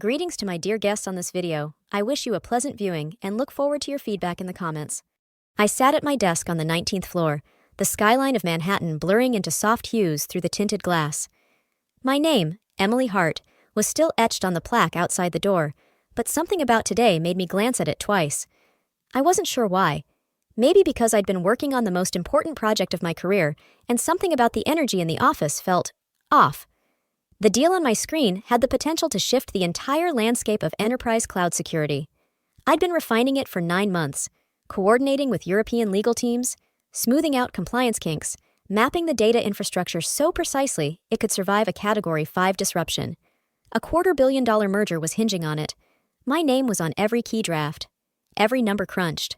Greetings to my dear guests on this video. I wish you a pleasant viewing and look forward to your feedback in the comments. I sat at my desk on the 19th floor, the skyline of Manhattan blurring into soft hues through the tinted glass. My name, Emily Hart, was still etched on the plaque outside the door, but something about today made me glance at it twice. I wasn't sure why. Maybe because I'd been working on the most important project of my career, and something about the energy in the office felt off. The deal on my screen had the potential to shift the entire landscape of enterprise cloud security. I'd been refining it for 9 months, coordinating with European legal teams, smoothing out compliance kinks, mapping the data infrastructure so precisely it could survive a Category 5 disruption. A $250 million merger was hinging on it. My name was on every key draft, every number crunched.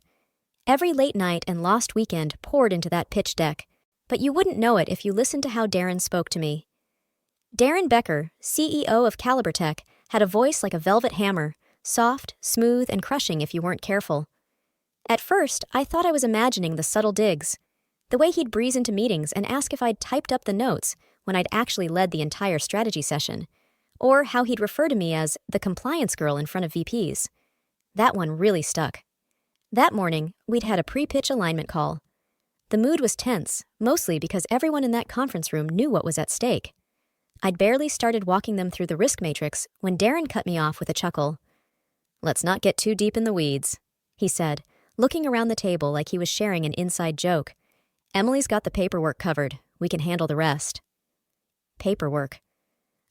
Every late night and lost weekend poured into that pitch deck, but you wouldn't know it if you listened to how Darren spoke to me. Darren Becker, CEO of CaliberTech, had a voice like a velvet hammer, soft, smooth, and crushing if you weren't careful. At first, I thought I was imagining the subtle digs, the way he'd breeze into meetings and ask if I'd typed up the notes when I'd actually led the entire strategy session, or how he'd refer to me as the compliance girl in front of VPs. That one really stuck. That morning, we'd had a pre-pitch alignment call. The mood was tense, mostly because everyone in that conference room knew what was at stake. I'd barely started walking them through the risk matrix when Darren cut me off with a chuckle. "Let's not get too deep in the weeds," he said, looking around the table like he was sharing an inside joke. "Emily's got the paperwork covered. We can handle the rest." Paperwork.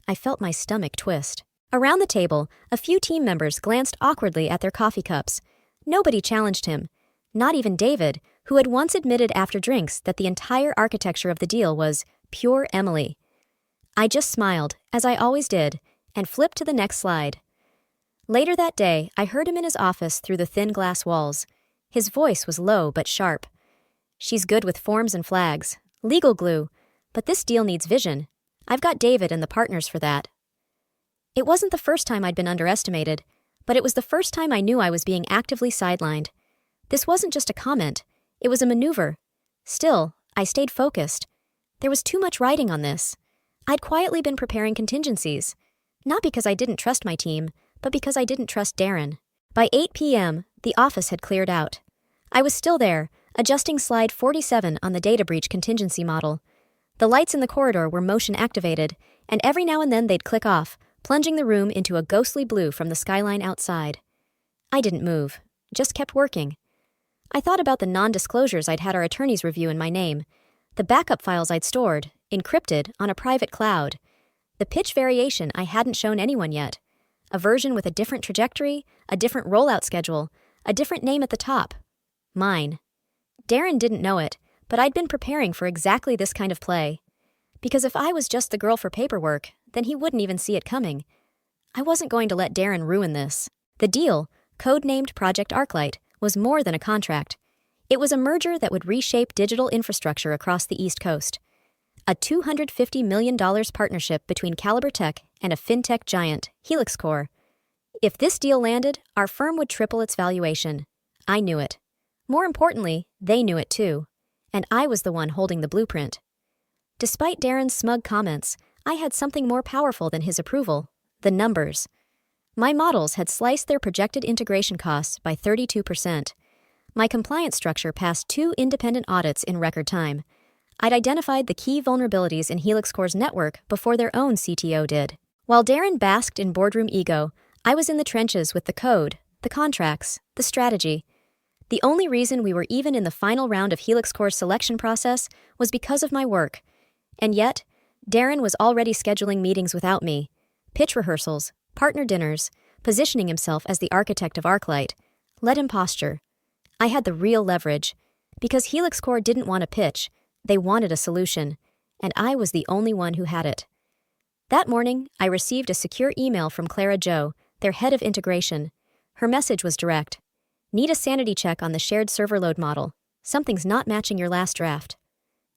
I felt my stomach twist. Around the table, a few team members glanced awkwardly at their coffee cups. Nobody challenged him, not even David, who had once admitted after drinks that the entire architecture of the deal was pure Emily. I just smiled, as I always did, and flipped to the next slide. Later that day, I heard him in his office through the thin glass walls. His voice was low but sharp. "She's good with forms and flags, legal glue, but this deal needs vision. I've got David and the partners for that." It wasn't the first time I'd been underestimated, but it was the first time I knew I was being actively sidelined. This wasn't just a comment, it was a maneuver. Still, I stayed focused. There was too much riding on this. I'd quietly been preparing contingencies, not because I didn't trust my team, but because I didn't trust Darren. By 8 p.m., the office had cleared out. I was still there, adjusting slide 47 on the data breach contingency model. The lights in the corridor were motion activated, and every now and then they'd click off, plunging the room into a ghostly blue from the skyline outside. I didn't move, just kept working. I thought about the non-disclosures I'd had our attorneys review in my name, the backup files I'd stored, encrypted on a private cloud, the pitch variation I hadn't shown anyone yet, a version with a different trajectory, a different rollout schedule, a different name at the top. Mine. Darren didn't know it, but I'd been preparing for exactly this kind of play. Because if I was just the girl for paperwork, then he wouldn't even see it coming. I wasn't going to let Darren ruin this. The deal, codenamed Project Arclight, was more than a contract. It was a merger that would reshape digital infrastructure across the East Coast. A $250 million partnership between CaliberTech and a fintech giant, HelixCore. If this deal landed, our firm would triple its valuation. I knew it. More importantly, they knew it too. And I was the one holding the blueprint. Despite Darren's smug comments, I had something more powerful than his approval: the numbers. My models had sliced their projected integration costs by 32%. My compliance structure passed 2 independent audits in record time. I'd identified the key vulnerabilities in HelixCore's network before their own CTO did. While Darren basked in boardroom ego, I was in the trenches with the code, the contracts, the strategy. The only reason we were even in the final round of HelixCore's selection process was because of my work. And yet, Darren was already scheduling meetings without me, pitch rehearsals, partner dinners, positioning himself as the architect of Arclight. Let him posture. I had the real leverage. Because HelixCore didn't want a pitch, they wanted a solution, and I was the only one who had it. That morning, I received a secure email from Clara Joe, their head of integration. Her message was direct. "Need a sanity check on the shared server load model. Something's not matching your last draft."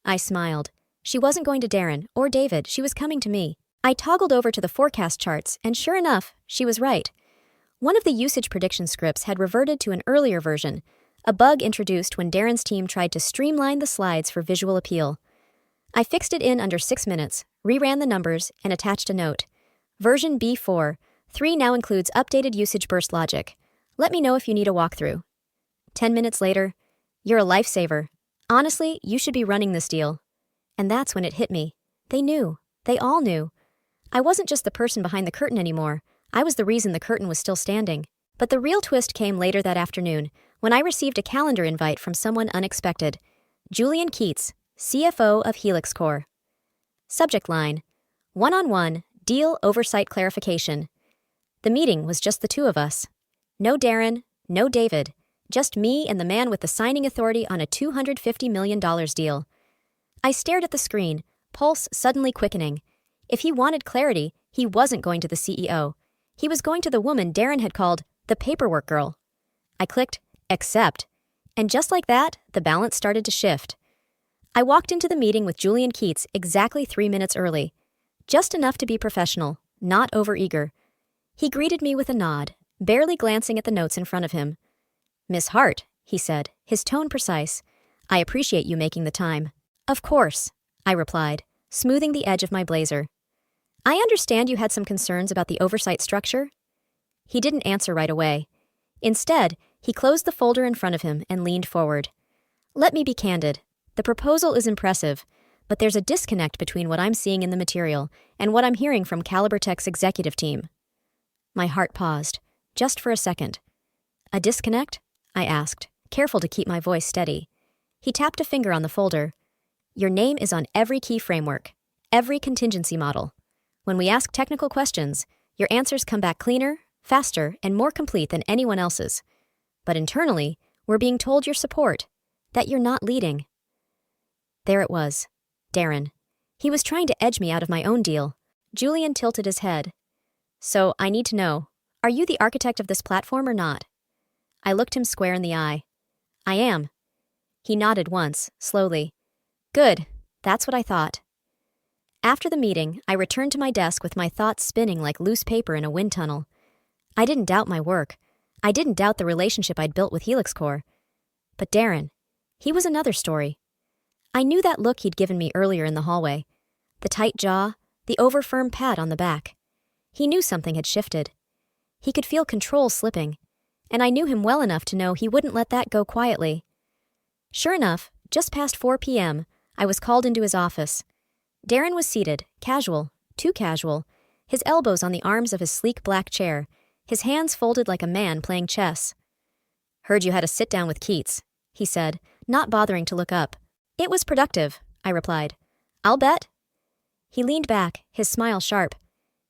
I smiled. She wasn't going to Darren or David, she was coming to me. I toggled over to the forecast charts, and sure enough, she was right. One of the usage prediction scripts had reverted to an earlier version, a bug introduced when Darren's team tried to streamline the slides for visual appeal. I fixed it in under 6 minutes, reran the numbers, and attached a note. Version B4, 3 now includes updated usage burst logic. Let me know if you need a walkthrough. 10 minutes later, you're a lifesaver. Honestly, you should be running this deal. And that's when it hit me. They knew. They all knew. I wasn't just the person behind the curtain anymore. I was the reason the curtain was still standing. But the real twist came later that afternoon, when I received a calendar invite from someone unexpected. Julian Keats, CFO of Helix Corp. Subject line: One-on-one, deal oversight clarification. The meeting was just the two of us. No Darren, no David, just me and the man with the signing authority on a $250 million deal. I stared at the screen, pulse suddenly quickening. If he wanted clarity, he wasn't going to the CEO. He was going to the woman Darren had called the paperwork girl. I clicked accept, and just like that, the balance started to shift. I walked into the meeting with Julian Keats exactly 3 minutes early. Just enough to be professional, not overeager. He greeted me with a nod, barely glancing at the notes in front of him. "Miss Hart," he said, his tone precise, "I appreciate you making the time." "Of course," I replied, smoothing the edge of my blazer. "I understand you had some concerns about the oversight structure?" He didn't answer right away. Instead, he closed the folder in front of him and leaned forward. "Let me be candid. The proposal is impressive, but there's a disconnect between what I'm seeing in the material and what I'm hearing from CaliberTech's executive team." My heart paused, just for a second. "A disconnect?" I asked, careful to keep my voice steady. He tapped a finger on the folder. "Your name is on every key framework, every contingency model. When we ask technical questions, your answers come back cleaner, faster, and more complete than anyone else's. But internally, we're being told your support, that you're not leading." There it was. Darren. He was trying to edge me out of my own deal. Julian tilted his head. "So, I need to know, are you the architect of this platform or not?" I looked him square in the eye. "I am." He nodded once, slowly. "Good, that's what I thought." After the meeting, I returned to my desk with my thoughts spinning like loose paper in a wind tunnel. I didn't doubt my work. I didn't doubt the relationship I'd built with Helix Corp. But Darren, he was another story. I knew that look he'd given me earlier in the hallway. The tight jaw, the over-firm pat on the back. He knew something had shifted. He could feel control slipping, and I knew him well enough to know he wouldn't let that go quietly. Sure enough, just past 4 p.m., I was called into his office. Darren was seated, casual, too casual, his elbows on the arms of his sleek black chair, his hands folded like a man playing chess. "Heard you had a sit-down with Keats," he said, not bothering to look up. "It was productive," I replied. "I'll bet." He leaned back, his smile sharp.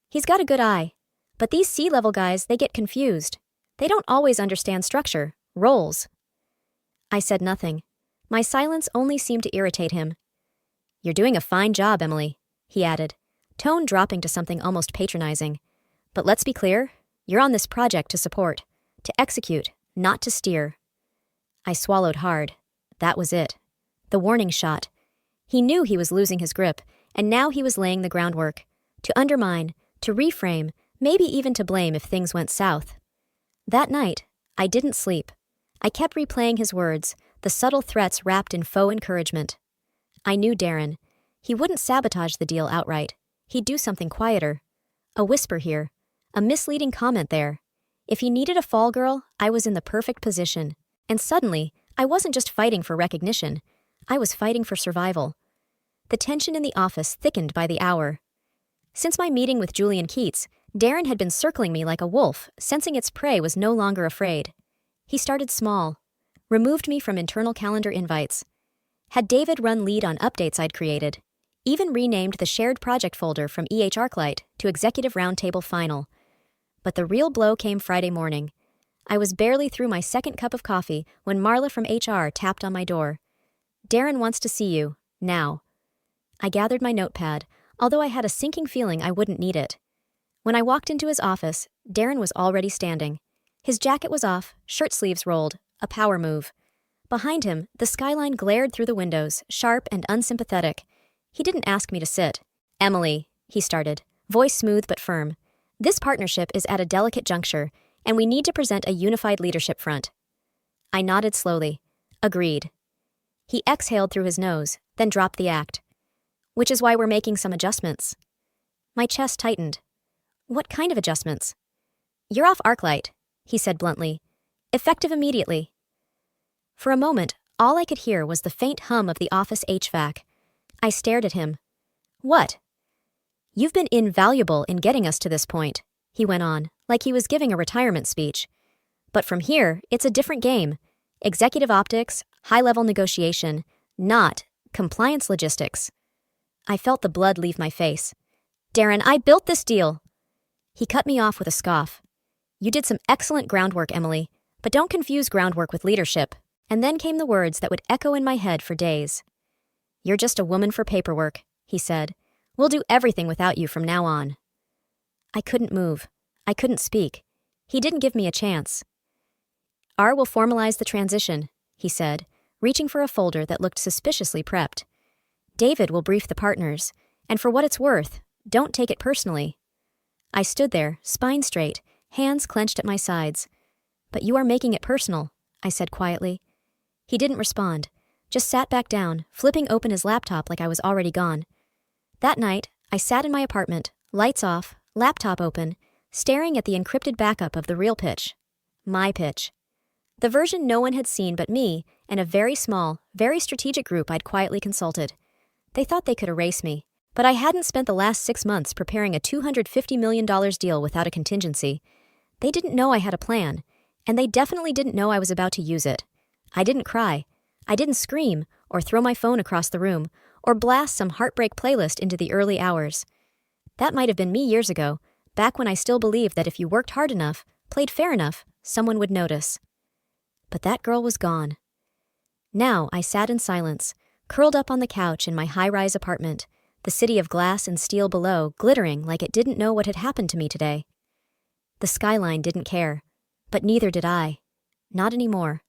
"He's got a good eye. But these C-level guys, they get confused. They don't always understand structure, roles." I said nothing. My silence only seemed to irritate him. "You're doing a fine job, Emily," he added, tone dropping to something almost patronizing. "But let's be clear, you're on this project to support, to execute, not to steer." I swallowed hard. That was it. The warning shot. He knew he was losing his grip, and now he was laying the groundwork. To undermine, to reframe, maybe even to blame if things went south. That night, I didn't sleep. I kept replaying his words, the subtle threats wrapped in faux encouragement. I knew Darren. He wouldn't sabotage the deal outright. He'd do something quieter. A whisper here. A misleading comment there. If he needed a fall girl, I was in the perfect position. And suddenly, I wasn't just fighting for recognition. I was fighting for survival. The tension in the office thickened by the hour. Since my meeting with Julian Keats, Darren had been circling me like a wolf, sensing its prey was no longer afraid. He started small, removed me from internal calendar invites, had David run lead on updates I'd created, even renamed the shared project folder from ArcLight to Executive Roundtable Final. But the real blow came Friday morning. I was barely through my second cup of coffee when Marla from HR tapped on my door. "Darren wants to see you, now." I gathered my notepad, although I had a sinking feeling I wouldn't need it. When I walked into his office, Darren was already standing. His jacket was off, shirt sleeves rolled, a power move. Behind him, the skyline glared through the windows, sharp and unsympathetic. He didn't ask me to sit. "Emily," he started, voice smooth but firm. "This partnership is at a delicate juncture, and we need to present a unified leadership front." I nodded slowly. Agreed. He exhaled through his nose, then dropped the act. "Which is why we're making some adjustments." My chest tightened. What kind of adjustments? "You're off ArcLight," he said bluntly. "Effective immediately." For a moment, all I could hear was the faint hum of the office HVAC. I stared at him. "What?" "You've been invaluable in getting us to this point," he went on, like he was giving a retirement speech. "But from here, it's a different game. Executive optics, high-level negotiation, not compliance logistics." I felt the blood leave my face. "Darren, I built this deal." He cut me off with a scoff. "You did some excellent groundwork, Emily, but don't confuse groundwork with leadership." And then came the words that would echo in my head for days. "You're just a woman for paperwork," he said. "We'll do everything without you from now on." I couldn't move. I couldn't speak. He didn't give me a chance. "R will formalize the transition," he said, reaching for a folder that looked suspiciously prepped. "David will brief the partners, and for what it's worth, don't take it personally." I stood there, spine straight, hands clenched at my sides. "But you are making it personal," I said quietly. He didn't respond, just sat back down, flipping open his laptop like I was already gone. That night, I sat in my apartment, lights off, laptop open, staring at the encrypted backup of the real pitch. My pitch. The version no one had seen but me and a very small, very strategic group I'd quietly consulted. They thought they could erase me, but I hadn't spent the last 6 months preparing a $250 million deal without a contingency. They didn't know I had a plan, and they definitely didn't know I was about to use it. I didn't cry. I didn't scream or throw my phone across the room or blast some heartbreak playlist into the early hours. That might have been me years ago, back when I still believed that if you worked hard enough, played fair enough, someone would notice. But that girl was gone. Now I sat in silence, curled up on the couch in my high-rise apartment, the city of glass and steel below glittering like it didn't know what had happened to me today. The skyline didn't care, but neither did I. Not anymore.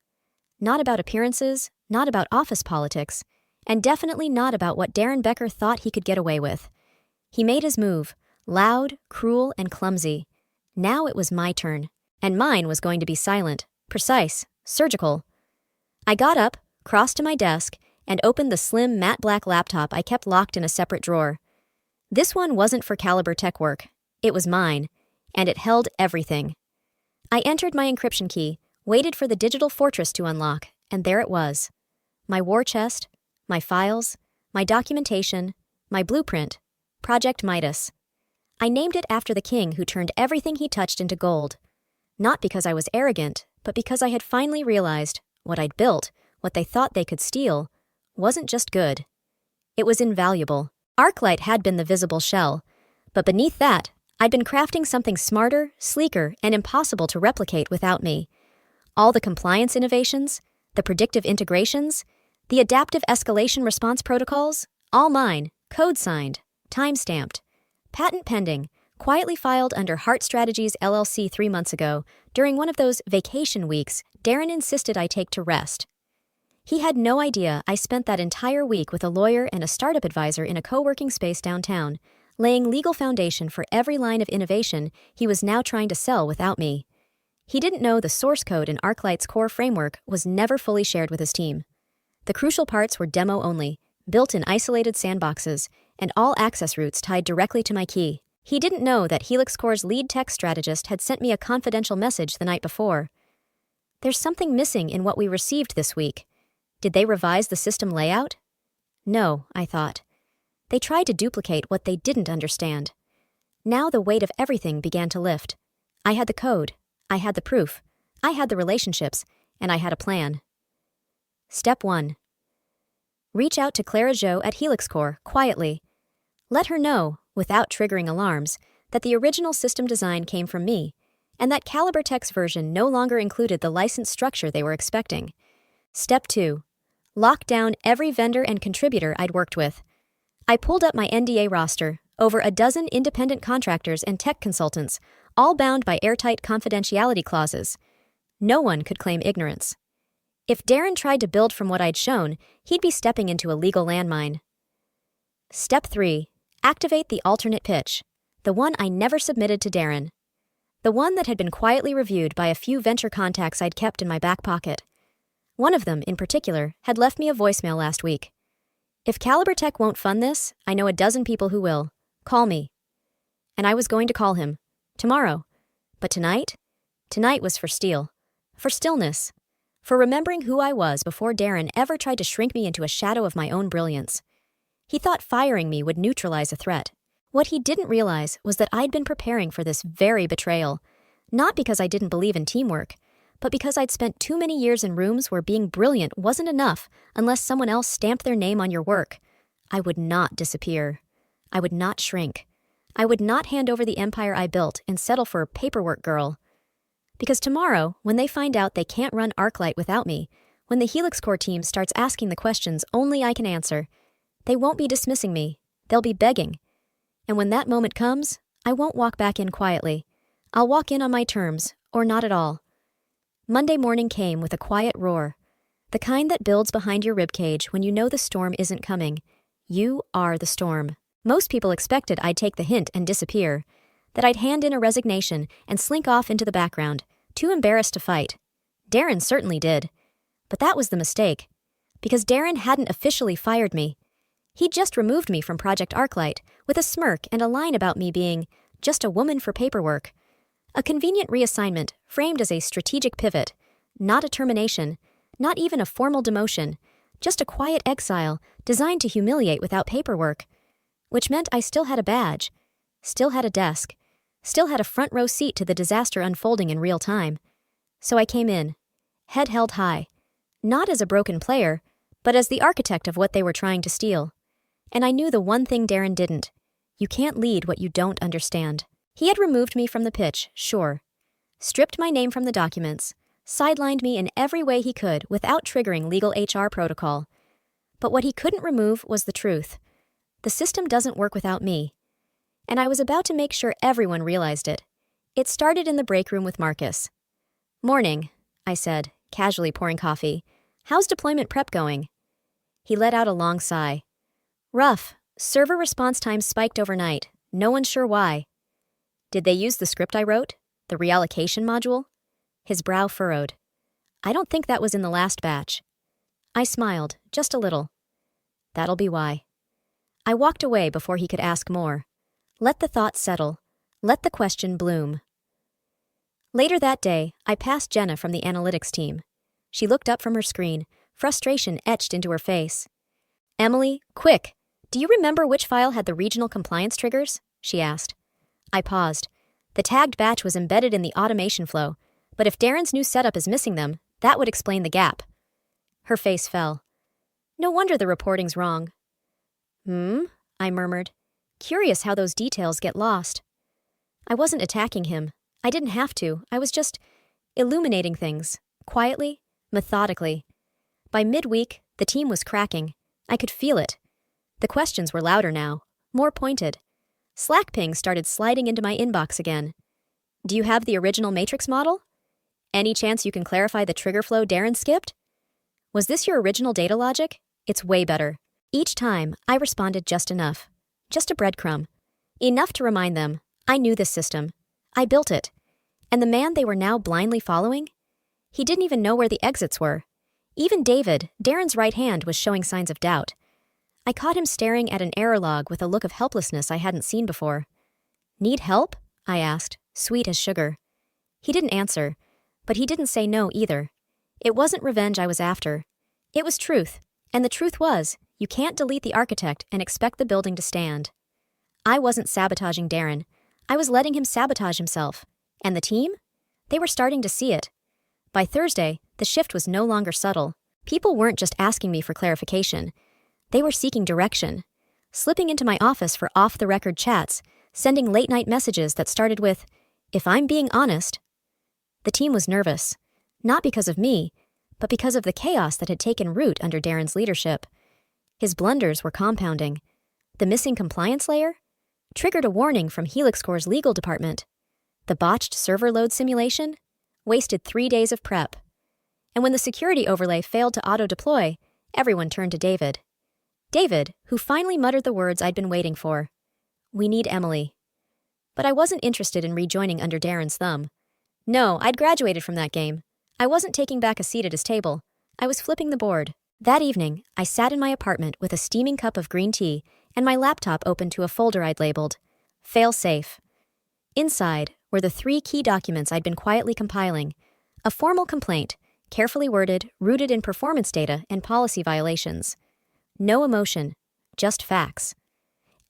Not about appearances, not about office politics, and definitely not about what Darren Becker thought he could get away with. He made his move, loud, cruel, and clumsy. Now it was my turn, and mine was going to be silent, precise, surgical. I got up, crossed to my desk, and opened the slim matte black laptop I kept locked in a separate drawer. This one wasn't for Caliber Tech work. It was mine, and it held everything. I entered my encryption key, waited for the digital fortress to unlock, and there it was. My war chest, my files, my documentation, my blueprint, Project Midas. I named it after the king who turned everything he touched into gold. Not because I was arrogant, but because I had finally realized what I'd built, what they thought they could steal, wasn't just good. It was invaluable. ArcLight had been the visible shell, but beneath that, I'd been crafting something smarter, sleeker, and impossible to replicate without me. All the compliance innovations, the predictive integrations, the adaptive escalation response protocols, all mine, code signed, time-stamped, patent pending, quietly filed under Heart Strategies LLC 3 months ago during one of those vacation weeks Darren insisted I take to rest. He had no idea I spent that entire week with a lawyer and a startup advisor in a co-working space downtown, laying legal foundation for every line of innovation he was now trying to sell without me. He didn't know the source code in ArcLight's core framework was never fully shared with his team. The crucial parts were demo only, built in isolated sandboxes, and all access routes tied directly to my key. He didn't know that Helix Core's lead tech strategist had sent me a confidential message the night before. There's something missing in what we received this week. Did they revise the system layout? No, I thought. They tried to duplicate what they didn't understand. Now the weight of everything began to lift. I had the code. I had the proof. I had the relationships. And I had a plan. Step 1. Reach out to Clara Jo at Helix Core quietly. Let her know, without triggering alarms, that the original system design came from me, and that Caliber Tech's version no longer included the license structure they were expecting. Step 2. Lock down every vendor and contributor I'd worked with. I pulled up my NDA roster, over a dozen independent contractors and tech consultants, all bound by airtight confidentiality clauses. No one could claim ignorance. If Darren tried to build from what I'd shown, he'd be stepping into a legal landmine. Step 3. Activate the alternate pitch, the one I never submitted to Darren. The one that had been quietly reviewed by a few venture contacts I'd kept in my back pocket. One of them, in particular, had left me a voicemail last week. If Caliber Tech won't fund this, I know a dozen people who will. Call me. And I was going to call him. Tomorrow. But tonight? Tonight was for Steele. For stillness. For remembering who I was before Darren ever tried to shrink me into a shadow of my own brilliance. He thought firing me would neutralize a threat. What he didn't realize was that I'd been preparing for this very betrayal, not because I didn't believe in teamwork, but because I'd spent too many years in rooms where being brilliant wasn't enough unless someone else stamped their name on your work. I would not disappear. I would not shrink. I would not hand over the empire I built and settle for a paperwork girl. Because tomorrow, when they find out they can't run Arclight without me, when the Helix Corps team starts asking the questions only I can answer, they won't be dismissing me. They'll be begging. And when that moment comes, I won't walk back in quietly. I'll walk in on my terms, or not at all. Monday morning came with a quiet roar, the kind that builds behind your ribcage when you know the storm isn't coming. You are the storm. Most people expected I'd take the hint and disappear, that I'd hand in a resignation and slink off into the background, too embarrassed to fight. Darren certainly did. But that was the mistake, because Darren hadn't officially fired me. He'd just removed me from Project Arclight with a smirk and a line about me being just a woman for paperwork. A convenient reassignment framed as a strategic pivot, not a termination, not even a formal demotion, just a quiet exile designed to humiliate without paperwork, which meant I still had a badge, still had a desk, still had a front row seat to the disaster unfolding in real time. So I came in, head held high, not as a broken player, but as the architect of what they were trying to steal. And I knew the one thing Darren didn't. You can't lead what you don't understand. He had removed me from the pitch, sure. Stripped my name from the documents, sidelined me in every way he could without triggering legal HR protocol. But what he couldn't remove was the truth. The system doesn't work without me. And I was about to make sure everyone realized it. It started in the break room with Marcus. "Morning," I said, casually pouring coffee. "How's deployment prep going?" He let out a long sigh. "Rough. Server response time spiked overnight. No one's sure why." "Did they use the script I wrote? The reallocation module?" His brow furrowed. "I don't think that was in the last batch." I smiled, just a little. "That'll be why." I walked away before he could ask more. Let the thought settle. Let the question bloom. Later that day, I passed Jenna from the analytics team. She looked up from her screen, frustration etched into her face. "Emily, quick! Do you remember which file had the regional compliance triggers?" she asked. I paused. The tagged batch was embedded in the automation flow, but if Darren's new setup is missing them, that would explain the gap. Her face fell. "No wonder the reporting's wrong." I murmured, curious how those details get lost. I wasn't attacking him. I didn't have to. I was just illuminating things, quietly, methodically. By midweek, the team was cracking. I could feel it. The questions were louder now, more pointed. Slack pings started sliding into my inbox again. "Do you have the original matrix model? Any chance you can clarify the trigger flow Darren skipped? Was this your original data logic? It's way better." Each time, I responded just enough. Just a breadcrumb. Enough to remind them, I knew this system. I built it. And the man they were now blindly following? He didn't even know where the exits were. Even David, Darren's right hand, was showing signs of doubt. I caught him staring at an error log with a look of helplessness I hadn't seen before. "Need help?" I asked, sweet as sugar. He didn't answer, but he didn't say no either. It wasn't revenge I was after. It was truth, and the truth was, you can't delete the architect and expect the building to stand. I wasn't sabotaging Darren. I was letting him sabotage himself. And the team? They were starting to see it. By Thursday, the shift was no longer subtle. People weren't just asking me for clarification. They were seeking direction, slipping into my office for off-the-record chats, sending late-night messages that started with, "If I'm being honest." The team was nervous, not because of me, but because of the chaos that had taken root under Darren's leadership. His blunders were compounding. The missing compliance layer triggered a warning from Helix Corps' legal department. The botched server load simulation wasted 3 days of prep. And when the security overlay failed to auto-deploy, everyone turned to David. David, who finally muttered the words I'd been waiting for. "We need Emily." But I wasn't interested in rejoining under Darren's thumb. No, I'd graduated from that game. I wasn't taking back a seat at his table. I was flipping the board. That evening, I sat in my apartment with a steaming cup of green tea and my laptop open to a folder I'd labeled, "Fail Safe." Inside, were the 3 key documents I'd been quietly compiling. A formal complaint, carefully worded, rooted in performance data and policy violations. No emotion, just facts.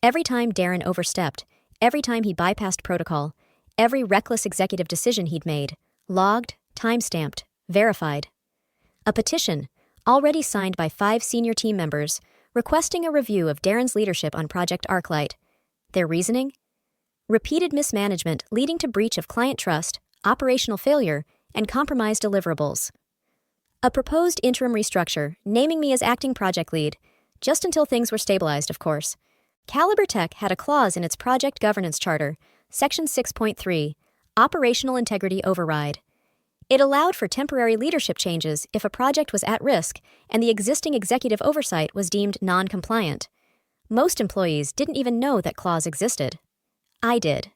Every time Darren overstepped, every time he bypassed protocol, every reckless executive decision he'd made, logged, time-stamped, verified. A petition, already signed by 5 senior team members, requesting a review of Darren's leadership on Project ArcLight. Their reasoning? Repeated mismanagement leading to breach of client trust, operational failure, and compromised deliverables. A proposed interim restructure, naming me as acting project lead, just until things were stabilized, of course. Caliber Tech had a clause in its project governance charter, Section 6.3, Operational Integrity Override. It allowed for temporary leadership changes if a project was at risk and the existing executive oversight was deemed non-compliant. Most employees didn't even know that clause existed. I did.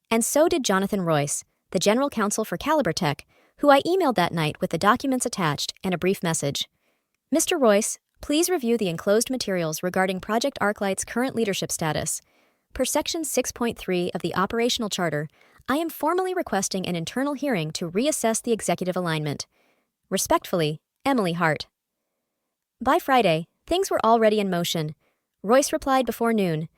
And so did Jonathan Royce, the general counsel for Caliber Tech, who I emailed that night with the documents attached and a brief message. Mr. Royce, please review the enclosed materials regarding Project ArcLight's current leadership status. Per Section 6.3 of the Operational Charter, I am formally requesting an internal hearing to reassess the executive alignment. Respectfully, Emily Hart. By Friday, things were already in motion. Royce replied before noon.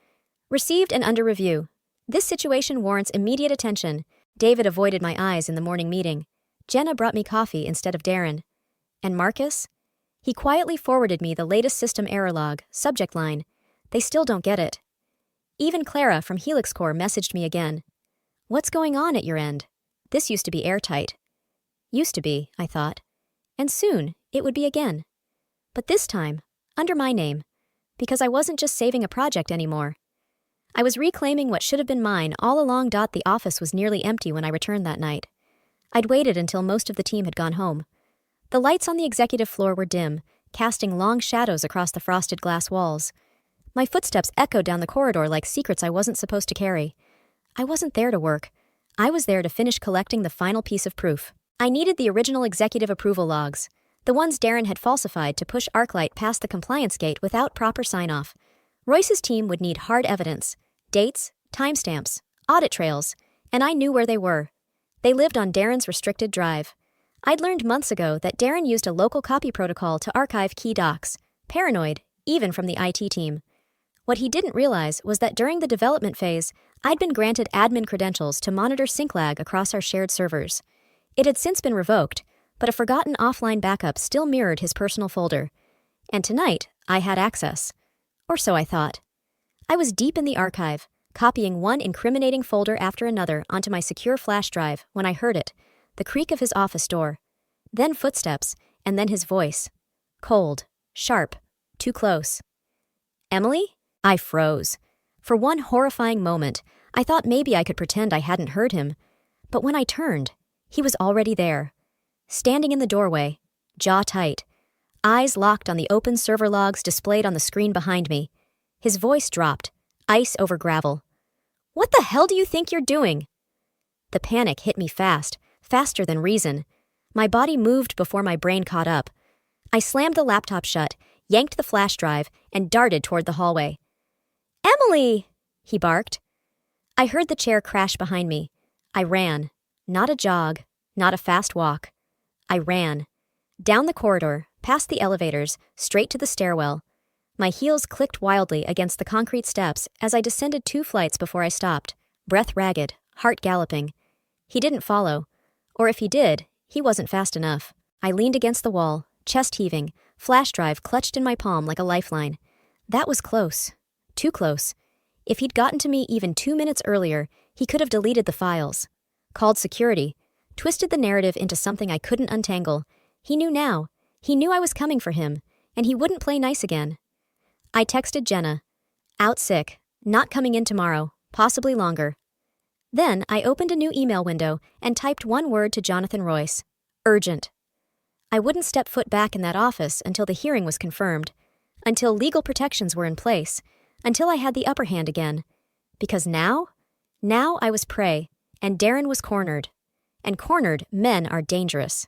Received and under review. This situation warrants immediate attention. David avoided my eyes in the morning meeting. Jenna brought me coffee instead of Darren. And Marcus? He quietly forwarded me the latest system error log, subject line. They still don't get it. Even Clara from Helix Corps messaged me again. What's going on at your end? This used to be airtight. Used to be, I thought. And soon, it would be again. But this time, under my name. Because I wasn't just saving a project anymore. I was reclaiming what should have been mine all along. The office was nearly empty when I returned that night. I'd waited until most of the team had gone home. The lights on the executive floor were dim, casting long shadows across the frosted glass walls. My footsteps echoed down the corridor like secrets I wasn't supposed to carry. I wasn't there to work. I was there to finish collecting the final piece of proof. I needed the original executive approval logs, the ones Darren had falsified to push ArcLight past the compliance gate without proper sign-off. Royce's team would need hard evidence, dates, timestamps, audit trails, and I knew where they were. They lived on Darren's restricted drive. I'd learned months ago that Darren used a local copy protocol to archive key docs, paranoid, even from the IT team. What he didn't realize was that during the development phase, I'd been granted admin credentials to monitor sync lag across our shared servers. It had since been revoked, but a forgotten offline backup still mirrored his personal folder. And tonight, I had access. Or so I thought. I was deep in the archive, copying one incriminating folder after another onto my secure flash drive when I heard it, the creak of his office door. Then footsteps, and then his voice. Cold, sharp, too close. Emily? I froze. For one horrifying moment, I thought maybe I could pretend I hadn't heard him. But when I turned, he was already there. Standing in the doorway, jaw tight, eyes locked on the open server logs displayed on the screen behind me. His voice dropped, ice over gravel. What the hell do you think you're doing? The panic hit me fast, faster than reason. My body moved before my brain caught up. I slammed the laptop shut, yanked the flash drive, and darted toward the hallway. Emily! He barked. I heard the chair crash behind me. I ran. Not a jog, not a fast walk. I ran. Down the corridor, past the elevators, straight to the stairwell. My heels clicked wildly against the concrete steps as I descended 2 flights before I stopped, breath ragged, heart galloping. He didn't follow. Or if he did, he wasn't fast enough. I leaned against the wall, chest heaving, flash drive clutched in my palm like a lifeline. That was close. Too close. If he'd gotten to me even 2 minutes earlier, he could have deleted the files. Called security. Twisted the narrative into something I couldn't untangle. He knew now. He knew I was coming for him, and he wouldn't play nice again. I texted Jenna. Out sick. Not coming in tomorrow. Possibly longer. Then I opened a new email window and typed one word to Jonathan Royce. Urgent. I wouldn't step foot back in that office until the hearing was confirmed, until legal protections were in place, until I had the upper hand again. Because now I was prey, and Darren was cornered. And cornered men are dangerous.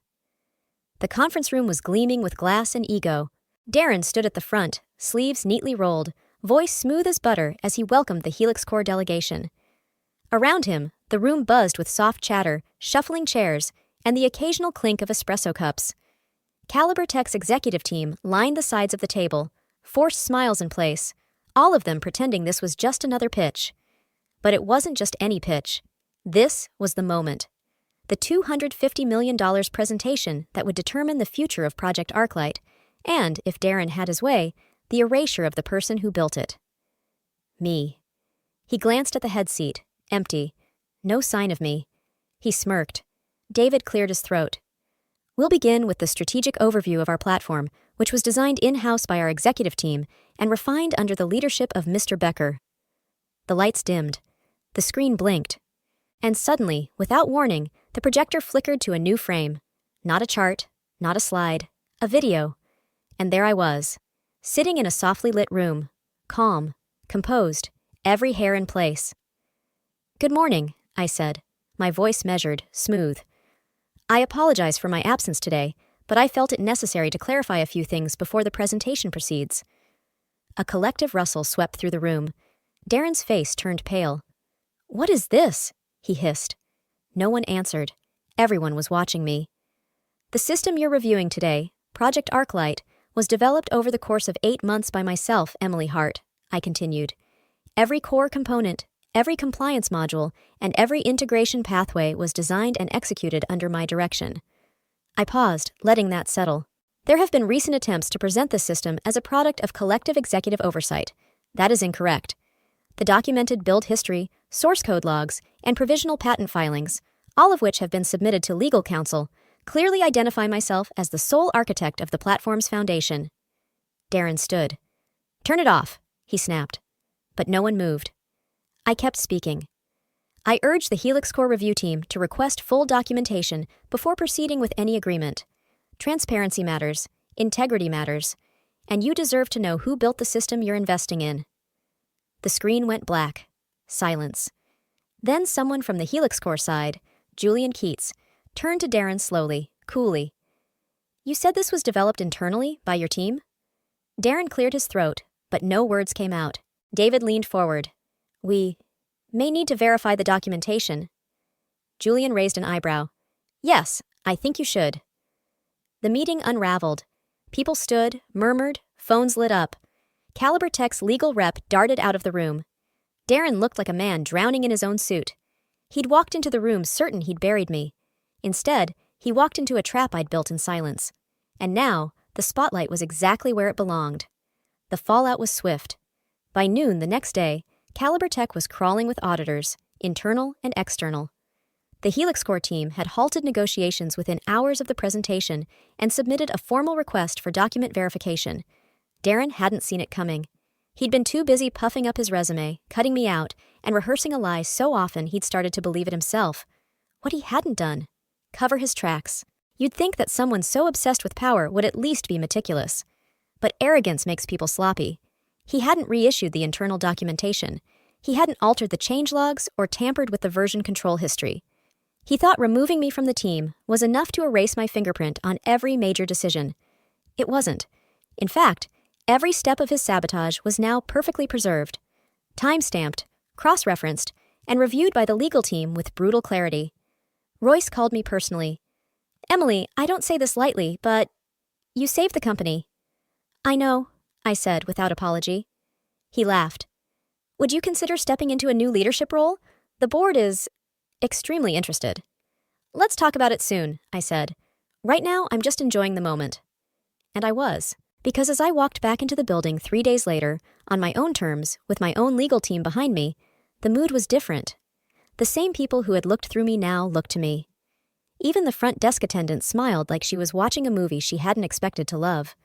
The conference room was gleaming with glass and ego. Darren stood at the front, sleeves neatly rolled, voice smooth as butter as he welcomed the Helix Corps delegation. Around him, The room buzzed with soft chatter, shuffling chairs, and the occasional clink of espresso cups. Caliber Tech's executive team lined the sides of the table, forced smiles in place, all of them pretending this was just another pitch. But it wasn't just any pitch. This was the moment. The $250 million presentation that would determine the future of Project ArcLight, and, if Darren had his way, the erasure of the person who built it. Me. He glanced at the head seat, empty. No sign of me. He smirked. David cleared his throat. We'll begin with the strategic overview of our platform, which was designed in-house by our executive team and refined under the leadership of Mr. Becker. The lights dimmed. The screen blinked. And suddenly, without warning, the projector flickered to a new frame. Not a chart, not a slide, a video. And there I was, sitting in a softly lit room, calm, composed, every hair in place. "Good morning," I said, my voice measured, smooth. "I apologize for my absence today, but I felt it necessary to clarify a few things before the presentation proceeds." A collective rustle swept through the room. Darren's face turned pale. "What is this?" he hissed. No one answered. Everyone was watching me. "The system you're reviewing today, Project ArcLight, was developed over the course of 8 months by myself, Emily Hart," I continued. "Every core component, every compliance module, and every integration pathway was designed and executed under my direction." I paused, letting that settle. There have been recent attempts to present this system as a product of collective executive oversight. That is incorrect. The documented build history, source code logs, and provisional patent filings, all of which have been submitted to legal counsel, clearly identify myself as the sole architect of the platform's foundation. Darren stood. "Turn it off," he snapped. But no one moved. I kept speaking. "I urge the Helix Core review team to request full documentation before proceeding with any agreement. Transparency matters, integrity matters, and you deserve to know who built the system you're investing in." The screen went black. Silence. Then someone from the Helix Core side, Julian Keats, turned to Darren slowly, coolly. "You said this was developed internally by your team?" Darren cleared his throat, but no words came out. David leaned forward. "We may need to verify the documentation." Julian raised an eyebrow. "Yes, I think you should." The meeting unraveled. People stood, murmured, phones lit up. Caliber Tech's legal rep darted out of the room. Darren looked like a man drowning in his own suit. He'd walked into the room certain he'd buried me. Instead, he walked into a trap I'd built in silence. And now, the spotlight was exactly where it belonged. The fallout was swift. By noon the next day, Caliber Tech was crawling with auditors, internal and external. The Helix Core team had halted negotiations within hours of the presentation and submitted a formal request for document verification. Darren hadn't seen it coming. He'd been too busy puffing up his resume, cutting me out, and rehearsing a lie so often he'd started to believe it himself. What he hadn't done: cover his tracks. You'd think that someone so obsessed with power would at least be meticulous. But arrogance makes people sloppy. He hadn't reissued the internal documentation. He hadn't altered the changelogs or tampered with the version control history. He thought removing me from the team was enough to erase my fingerprint on every major decision. It wasn't. In fact, every step of his sabotage was now perfectly preserved, time-stamped, cross-referenced, and reviewed by the legal team with brutal clarity. Royce called me personally. "Emily, I don't say this lightly, but you saved the company." "I know," I said without apology. He laughed. "Would you consider stepping into a new leadership role? The board is extremely interested." "Let's talk about it soon," I said. "Right now, I'm just enjoying the moment." And I was. Because as I walked back into the building 3 days later, on my own terms, with my own legal team behind me, the mood was different. The same people who had looked through me now looked to me. Even the front desk attendant smiled like she was watching a movie she hadn't expected to love.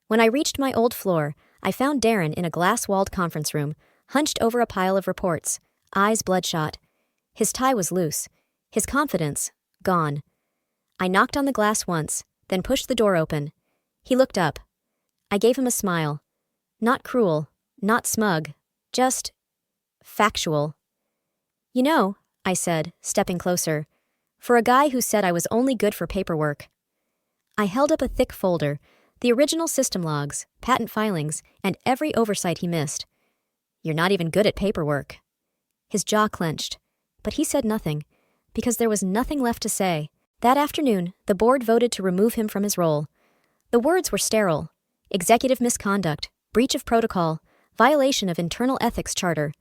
When I reached my old floor, I found Darren in a glass-walled conference room, hunched over a pile of reports, eyes bloodshot. His tie was loose, his confidence gone. I knocked on the glass once, then pushed the door open. He looked up. I gave him a smile. Not cruel, not smug, just factual. "You know," I said, stepping closer, "for a guy who said I was only good for paperwork." I held up a thick folder, the original system logs, patent filings, and every oversight he missed. "You're not even good at paperwork." His jaw clenched. but he said nothing, because there was nothing left to say. That afternoon, the board voted to remove him from his role. The words were sterile: executive misconduct, breach of protocol, violation of internal ethics charter.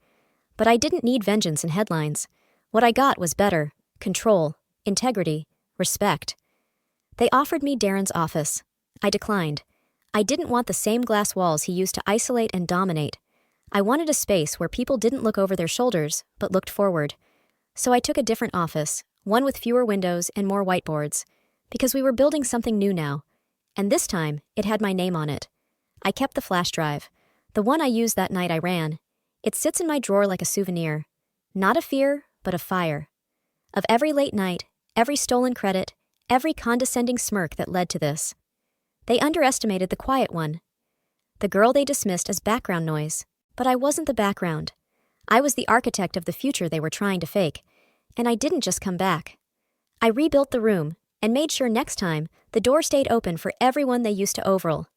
But I didn't need vengeance and headlines. What I got was better: control, integrity, respect. They offered me Darren's office. I declined. I didn't want the same glass walls he used to isolate and dominate. I wanted a space where people didn't look over their shoulders, but looked forward. So I took a different office, one with fewer windows and more whiteboards, because we were building something new now. And this time, it had my name on it. I kept the flash drive, the one I used that night I ran. It sits in my drawer like a souvenir. Not a fear, but a fire. Of every late night, every stolen credit, every condescending smirk that led to this. They underestimated the quiet one. The girl they dismissed as background noise. But I wasn't the background. I was the architect of the future they were trying to fake. And I didn't just come back. I rebuilt the room and made sure next time the door stayed open for everyone they used to overrule.